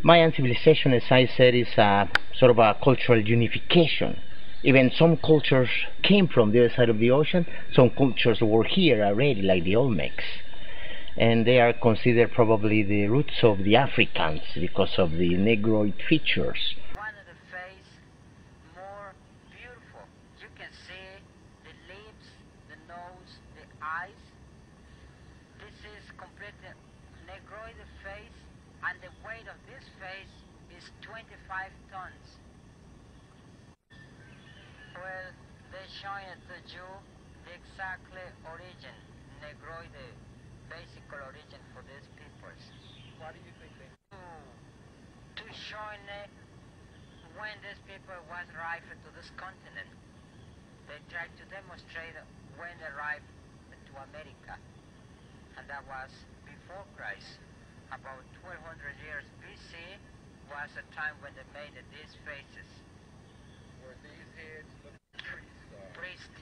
Mayan civilization, as I said, is a sort of a cultural unification. Even some cultures came from the other side of the ocean. Some cultures were here already, like the Olmecs. And they are considered probably the roots of the Africans because of the Negroid features. One of the face more beautiful. You can see the lips, the nose, the eyes. This is completely Negroid face, and the weight of this face is 25 tons. Well, they're showing it to you the exactly origin, Negroid, the basic origin for these peoples. Why do you think they? To showing when these people was arrived to this continent. They tried to demonstrate when they arrived to America, and that was before Christ. About 1200 years BC was the time when they made these faces. Were these heads look priests?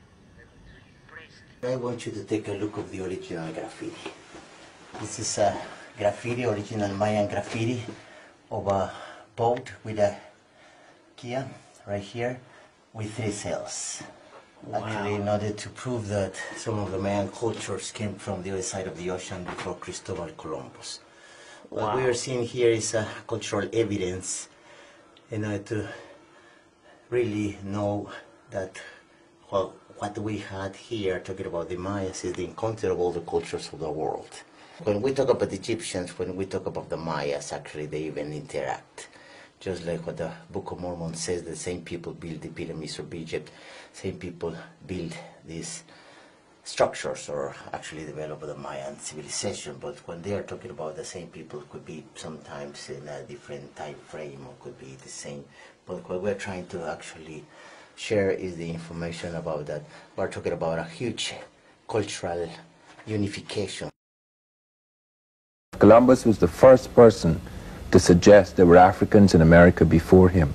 Priest. I want you to take a look of the original graffiti. This is a graffiti, original Mayan graffiti of a boat with a Kia right here with 3 sails. Wow. Actually, in order to prove that some of the Mayan cultures came from the other side of the ocean before Cristobal Columbus. Wow. What we are seeing here is cultural evidence in order to really know that what we had here, talking about the Mayas, is the encounter of all the cultures of the world. When we talk about the Egyptians, when we talk about the Mayas, actually they even interact. Just like what the Book of Mormon says, the same people built the pyramids of Egypt, same people built these structures, or actually developed the Mayan civilization. But when they are talking about the same people, it could be sometimes in a different time frame, or could be the same. But what we're trying to actually share is the information about that. We're talking about a huge cultural unification. Columbus was the first person to suggest there were Africans in America before him.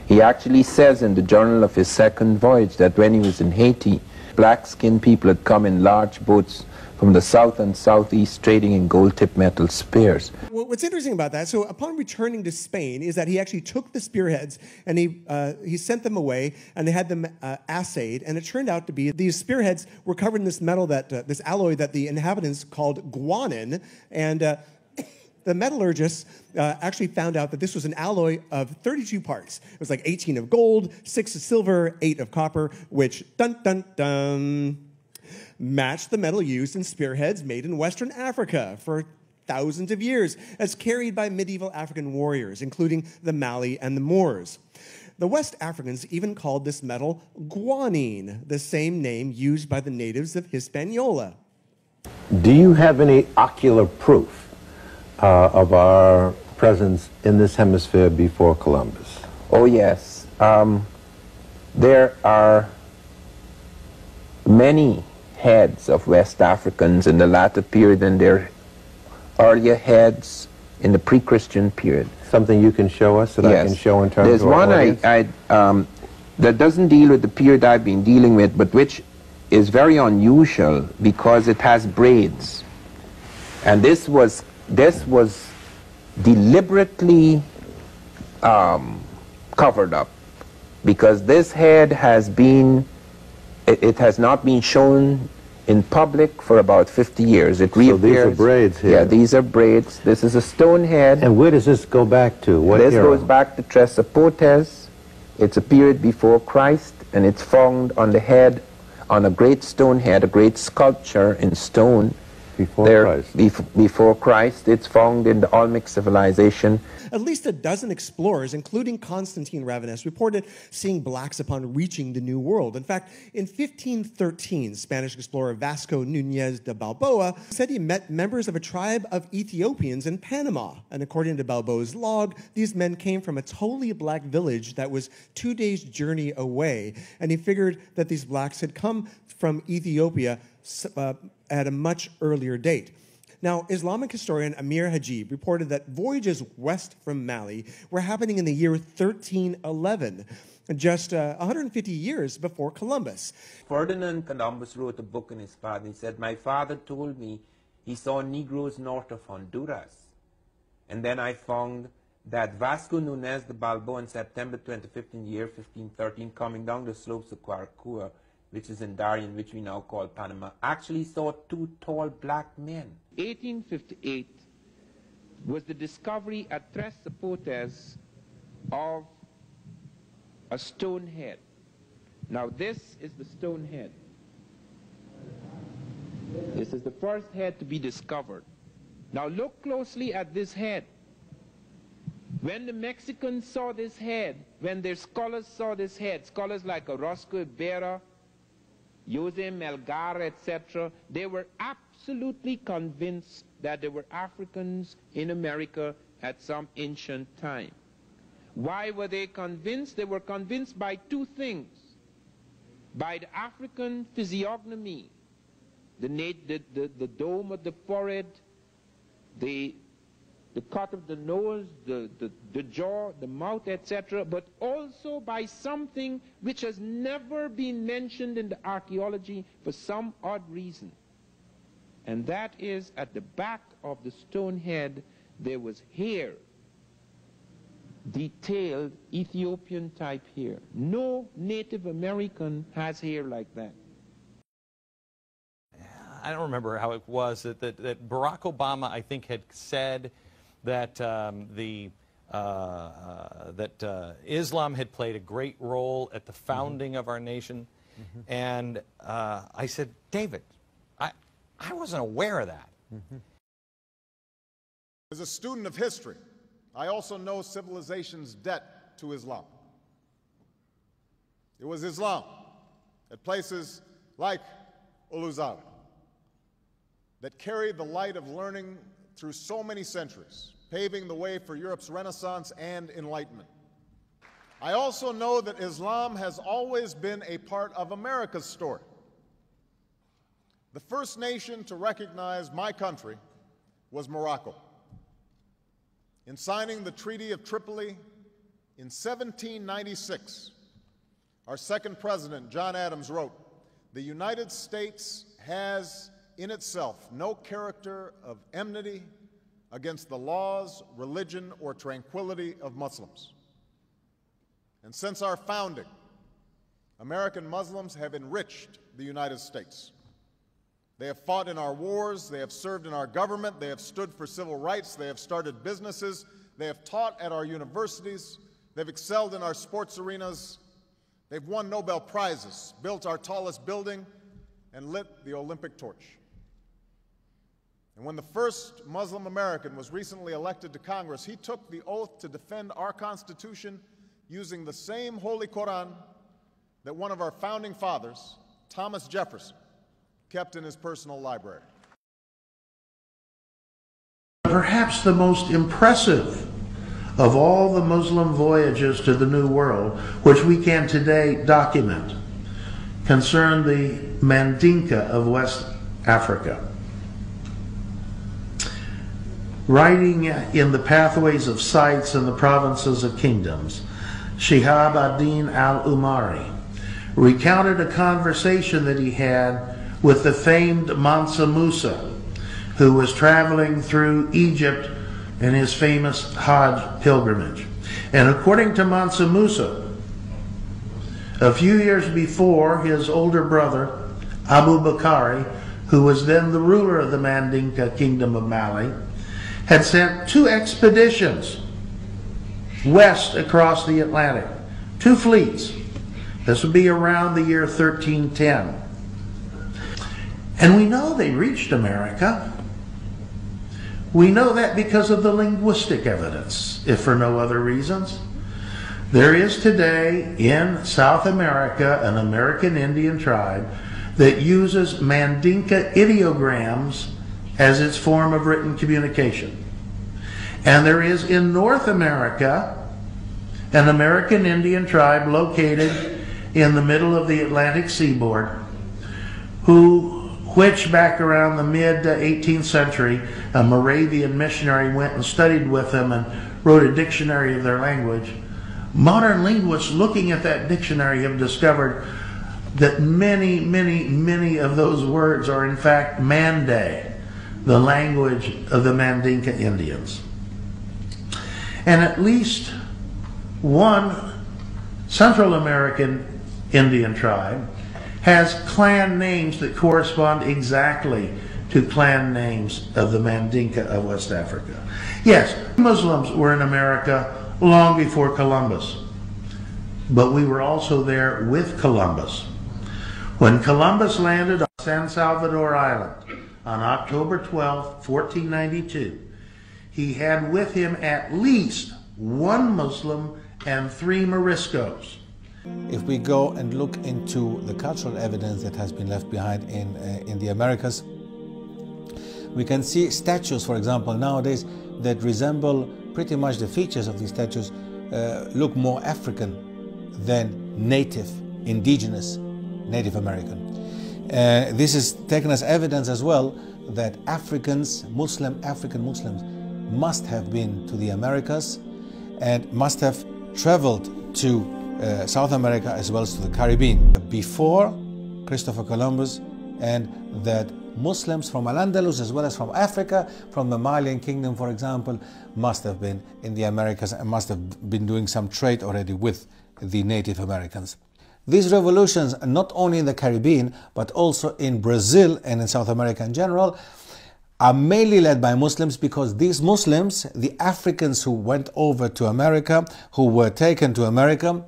He actually says in the journal of his second voyage that when he was in Haiti, black-skinned people had come in large boats from the south and southeast trading in gold-tipped metal spears. Well, what's interesting about that, so upon returning to Spain, is that he actually took the spearheads and he sent them away, and they had them assayed, and it turned out to be these spearheads were covered in this metal, that this alloy that the inhabitants called guanin, and the metallurgists actually found out that this was an alloy of 32 parts. It was like 18 of gold, 6 of silver, 8 of copper, which, dun dun dun, matched the metal used in spearheads made in Western Africa for thousands of years, as carried by medieval African warriors, including the Mali and the Moors. The West Africans even called this metal guanine, the same name used by the natives of Hispaniola. Do you have any ocular proof of our presence in this hemisphere before Columbus? Oh yes. There are many heads of West Africans in the latter period and their earlier heads in the pre-Christian period. Something you can show us that yes. I can show in terms There's of our one that doesn't deal with the period I've been dealing with, but which is very unusual because it has braids. And this was deliberately covered up, because this head has been, it has not been shown in public for about 50 years. It reappears. So these are braids here? Yeah, these are braids. This is a stone head. And where does this go back to? What this era? Goes back to Tresapotes. It's a period before Christ, and it's found on the head, on a great stone head, a great sculpture in stone. Before Christ. Before Christ. It's found in the Olmec civilization. At least a dozen explorers, including Constantine Ravenous, reported seeing blacks upon reaching the New World. In fact, in 1513, Spanish explorer Vasco Núñez de Balboa said he met members of a tribe of Ethiopians in Panama. And according to Balboa's log, these men came from a totally black village that was 2 days' journey away. And he figured that these blacks had come from Ethiopia at a much earlier date. Now, Islamic historian Amir Hajib reported that voyages west from Mali were happening in the year 1311, just 150 years before Columbus. Ferdinand Columbus wrote a book in his father. He said, "My father told me he saw Negroes north of Honduras. And then I found that Vasco Nunez de Balboa on September 25th in the year 1513, coming down the slopes of Caracua, which is in Darien, which we now call Panama, actually saw two tall black men. 1858 was the discovery at Tres Zapotes of a stone head. Now this is the stone head. This is the first head to be discovered. Now look closely at this head. When the Mexicans saw this head, when their scholars saw this head, scholars like Orozco Ibarra, Jose Melgar, etc., they were absolutely convinced that there were Africans in America at some ancient time. Why were they convinced? They were convinced by two things. By the African physiognomy, the dome of the forehead, the cut of the nose, the jaw, the mouth, etc., but also by something which has never been mentioned in the archaeology for some odd reason. And that is, at the back of the stone head, there was hair, detailed Ethiopian type hair. No Native American has hair like that. I don't remember how it was that Barack Obama, I think, had said that Islam had played a great role at the founding of our nation. And I said, David, I wasn't aware of that. As a student of history, I also know civilization's debt to Islam. It was Islam at places like Uluzara that carried the light of learning through so many centuries, paving the way for Europe's Renaissance and Enlightenment. I also know that Islam has always been a part of America's story. The first nation to recognize my country was Morocco. In signing the Treaty of Tripoli in 1796, our second president, John Adams, wrote, "The United States has in itself no character of enmity against the laws, religion, or tranquility of Muslims." And since our founding, American Muslims have enriched the United States. They have fought in our wars, they have served in our government, they have stood for civil rights, they have started businesses, they have taught at our universities, they've excelled in our sports arenas, they've won Nobel Prizes, built our tallest building, and lit the Olympic torch. And when the first Muslim American was recently elected to Congress, he took the oath to defend our Constitution using the same Holy Quran that one of our founding fathers, Thomas Jefferson, kept in his personal library. Perhaps the most impressive of all the Muslim voyages to the New World, which we can today document, concern the Mandinka of West Africa. Writing in the Pathways of Sights in the Provinces of Kingdoms, Shihab ad-Din al-Umari recounted a conversation that he had with the famed Mansa Musa, who was traveling through Egypt in his famous Hajj pilgrimage. And according to Mansa Musa, a few years before, his older brother, Abu Bakari, who was then the ruler of the Mandinka kingdom of Mali, had sent two expeditions west across the Atlantic, two fleets. This would be around the year 1310. And we know they reached America. We know that because of the linguistic evidence, if for no other reasons. There is today in South America an American Indian tribe that uses Mandinka ideograms as its form of written communication. And there is in North America an American Indian tribe located in the middle of the Atlantic seaboard which back around the mid-18th century, a Moravian missionary went and studied with them and wrote a dictionary of their language. Modern linguists looking at that dictionary have discovered that many, many, many of those words are in fact Mande, the language of the Mandinka Indians. And at least one Central American Indian tribe has clan names that correspond exactly to clan names of the Mandinka of West Africa. Yes, Muslims were in America long before Columbus, but we were also there with Columbus. When Columbus landed on San Salvador Island on October 12, 1492, he had with him at least one Muslim and 3 Moriscos. If we go and look into the cultural evidence that has been left behind in the Americas, we can see statues, for example, nowadays that resemble pretty much the features of these statues look more African than native, indigenous, Native American. This is taken as evidence as well that Africans, African Muslims, must have been to the Americas and must have traveled to South America as well as to the Caribbean before Christopher Columbus, and that Muslims from Al-Andalus as well as from Africa, from the Malian kingdom for example, must have been in the Americas and must have been doing some trade already with the Native Americans. These revolutions, not only in the Caribbean but also in Brazil and in South America in general, are mainly led by Muslims, because these Muslims, the Africans who went over to America, who were taken to America,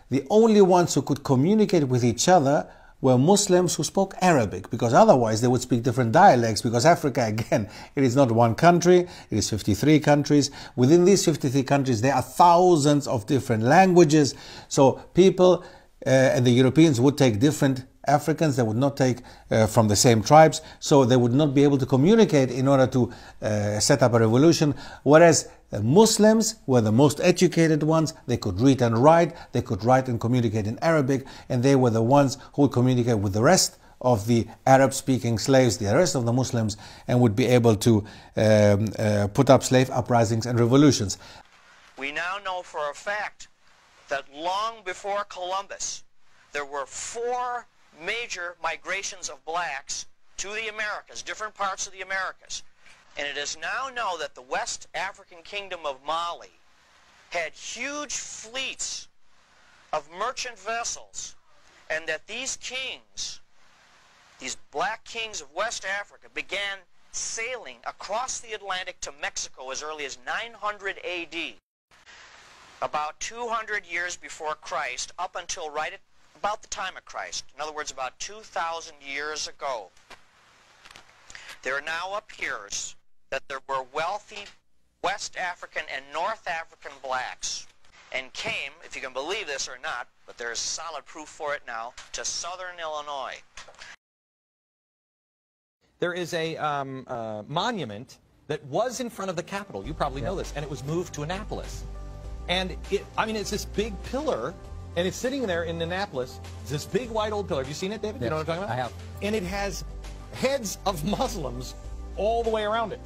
the only ones who could communicate with each other were Muslims who spoke Arabic, because otherwise they would speak different dialects, because Africa, again, it is not one country, it is 53 countries. Within these 53 countries there are thousands of different languages, so people and the Europeans would take different Africans, they would not take from the same tribes, so they would not be able to communicate in order to set up a revolution, whereas Muslims were the most educated ones. They could read and write, they could write and communicate in Arabic, and they were the ones who would communicate with the rest of the Arab-speaking slaves, the rest of the Muslims, and would be able to put up slave uprisings and revolutions. We now know for a fact that long before Columbus, there were 4 major migrations of blacks to the Americas, different parts of the Americas. And it is now known that the West African Kingdom of Mali had huge fleets of merchant vessels, and that these kings, these black kings of West Africa, began sailing across the Atlantic to Mexico as early as 900 AD. About 200 years before Christ, up until right at about the time of Christ, in other words, about 2,000 years ago. There now appears that there were wealthy West African and North African blacks, and came, if you can believe this or not, but there is solid proof for it now, to southern Illinois. There is a monument that was in front of the Capitol. You probably know this, and it was moved to Annapolis. And it's this big pillar, and it's sitting there in Annapolis. It's this big white old pillar. Have you seen it, David? Yes, you know what I'm talking about? I have. And it has heads of Muslims all the way around it.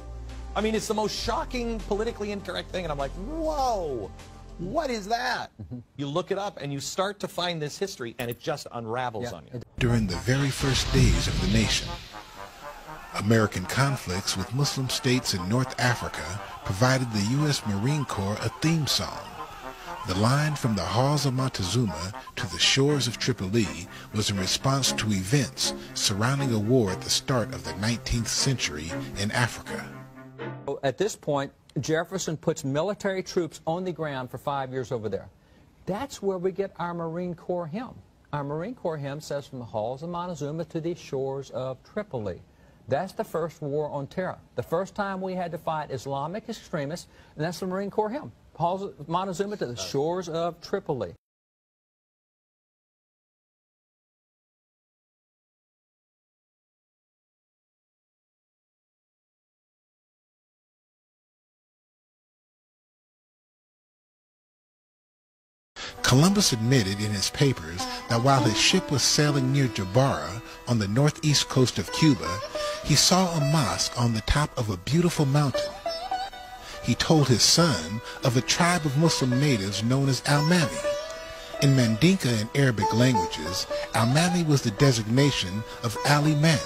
I mean, it's the most shocking, politically incorrect thing, and I'm like, whoa, what is that? You look it up, and you start to find this history, and it just unravels on you. During the very first days of the nation, American conflicts with Muslim states in North Africa provided the U.S. Marine Corps a theme song. The line from the halls of Montezuma to the shores of Tripoli was in response to events surrounding a war at the start of the 19th century in Africa. At this point, Jefferson puts military troops on the ground for 5 years over there. That's where we get our Marine Corps hymn. Our Marine Corps hymn says, from the halls of Montezuma to the shores of Tripoli. That's the first war on terror. The first time we had to fight Islamic extremists, and that's the Marine Corps hymn. Halls of Montezuma to the shores of Tripoli. Columbus admitted in his papers that while his ship was sailing near Jabara on the northeast coast of Cuba, he saw a mosque on the top of a beautiful mountain. He told his son of a tribe of Muslim natives known as Al-Mami. In Mandinka and Arabic languages, Al-Mami was the designation of Al-Imam,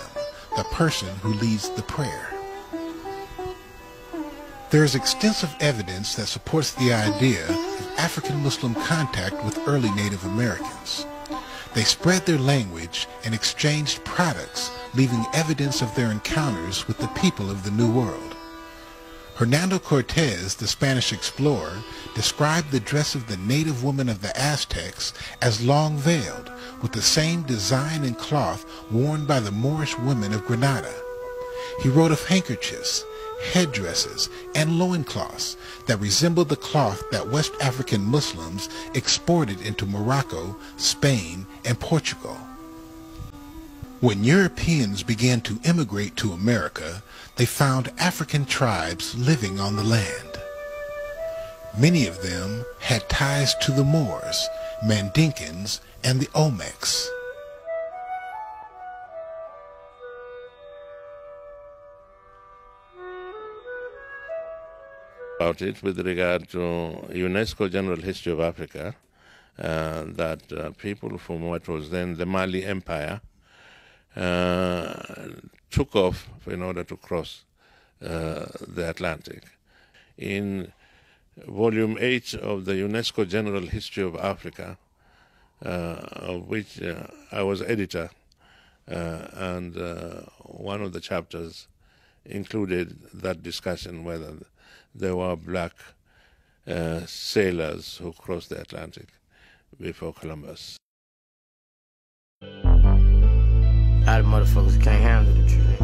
the person who leads the prayer. There is extensive evidence that supports the idea of African Muslim contact with early Native Americans. They spread their language and exchanged products, leaving evidence of their encounters with the people of the New World. Hernando Cortés, the Spanish explorer, described the dress of the native women of the Aztecs as long-veiled, with the same design and cloth worn by the Moorish women of Granada. He wrote of handkerchiefs, headdresses, and loincloths that resembled the cloth that West African Muslims exported into Morocco, Spain, and Portugal. When Europeans began to immigrate to America, they found African tribes living on the land. Many of them had ties to the Moors, Mandinkins, and the Olmecs. About it with regard to UNESCO General History of Africa, that people from what was then the Mali Empire took off in order to cross the Atlantic. In Volume 8 of the UNESCO General History of Africa, of which I was editor, and one of the chapters included that discussion whether there were black sailors who crossed the Atlantic before Columbus. A lot of motherfuckers can't handle the truth.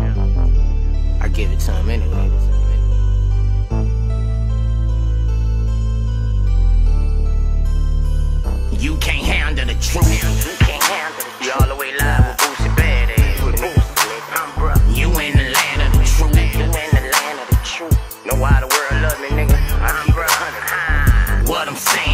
I give it to them anyway. You can't handle the truth. You all the way live with Boosie Badass. You in the land of the truth. You in the land of the truth. Know why the world love me, nigga. I'm bruh. What I'm saying.